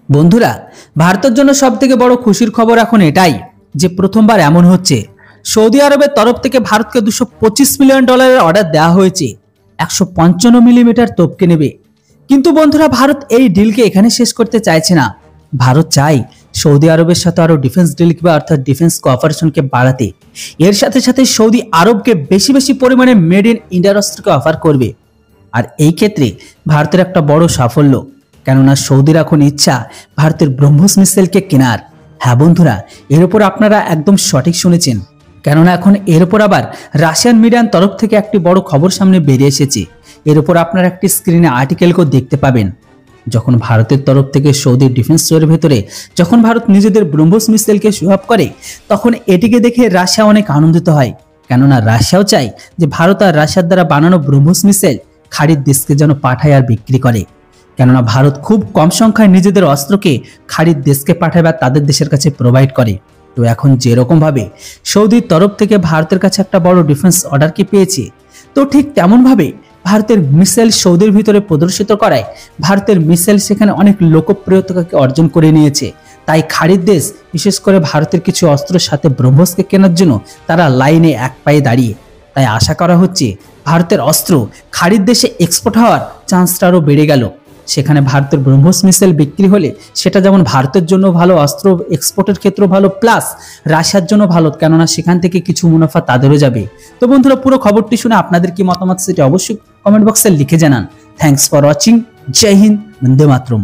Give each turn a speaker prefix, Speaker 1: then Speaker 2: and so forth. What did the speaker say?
Speaker 1: বন্ধুরা, ভারতের জন্য সবথেকে বড় খুশির খবর এখন এটাই যে প্রথমবার এমন হচ্ছে সৌদি আরবের তরফ থেকে ভারতকে $225 মিলিয়ন অর্ডার দেওয়া হয়েছে 155 মিলিমিটার তোপকে নেবে। কিন্তু বন্ধুরা, ভারত এই ডিলকে এখানে শেষ করতে চাইছে না। ভারত চাই সৌদি আরবের সাথে আরো ডিফেন্স ডিল কিংবা অর্থাৎ ডিফেন্স কোঅপারেশনকে বাড়াতে। এর সাথে সাথে সৌদি আরবকে বেশি বেশি পরিমাণে মেড ইন ইন্ডিয়ার অস্ত্রকে অফার করবে। আর এই ক্ষেত্রে ভারতের একটা বড় সাফল্য, কেননা সৌদির এখন ইচ্ছা ভারতের ব্রহ্মস মিসাইলকে কেনার। হ্যাঁ বন্ধুরা, এর উপর আপনারা একদম সঠিক শুনেছেন, কেননা এখন এর উপর আবার রাশিয়ান মিডিয়ার তরফ থেকে একটি বড় খবর সামনে বেরিয়ে এসেছে। এর উপর আপনারা একটি স্ক্রিনে আর্টিকেলকেও দেখতে পাবেন। যখন ভারতের তরফ থেকে সৌদি ডিফেন্স স্টোরের ভেতরে যখন ভারত নিজেদের ব্রহ্মস মিসাইলকে শো অফ করে, তখন এটিকে দেখে রাশিয়া অনেক আনন্দিত হয়, কেননা রাশিয়াও চায় যে ভারত আর রাশিয়ার দ্বারা বানানো ব্রহ্মস মিসাইল খাড়ির দেশকে যেন পাঠায় আর বিক্রি করে। কেননা ভারত খুব কম সংখ্যায় নিজেদের অস্ত্রকে খাড়ির দেশকে পাঠায় বা তাদের দেশের কাছে প্রোভাইড করে। তো এখন যেরকম ভাবে সৌদির তরফ থেকে ভারতের কাছে একটা বড় ডিফেন্স অর্ডারকে পেয়েছে, তো ঠিক তেমন ভাবে ভারতের মিসাইল সৌদির ভিতরে প্রদর্শিত করায় ভারতের মিসাইল সেখানে অনেক লোকপ্রিয়তাকে অর্জন করে নিয়েছে। তাই খাড়ির দেশ বিশেষ করে ভারতের কিছু অস্ত্রের সাথে ব্রহ্মসকে কেনার জন্য তারা লাইনে এক পায়ে দাঁড়িয়ে। তাই আশা করা হচ্ছে ভারতের অস্ত্র খাড়ির দেশে এক্সপোর্ট হওয়ার চান্সটা আরও বেড়ে গেল। সেখানে ভারতের ব্রহ্মস মিসাইল বিক্রি হলে সেটা যেমন ভারতের জন্য ভালো, অস্ত্র এক্সপোর্টের ক্ষেত্রে ভালো, প্লাস রাশিয়ার জন্য ভালো, কেননা সেখান থেকে কিছু মুনাফা তাদেরও যাবে। তো বন্ধুরা, পুরো খবরটি শুনে আপনাদের কি মতামত সেটা অবশ্যই কমেন্ট বক্সে লিখে জানান। Thanks for watching. জয় হিন্দ, বন্দে মাতরম।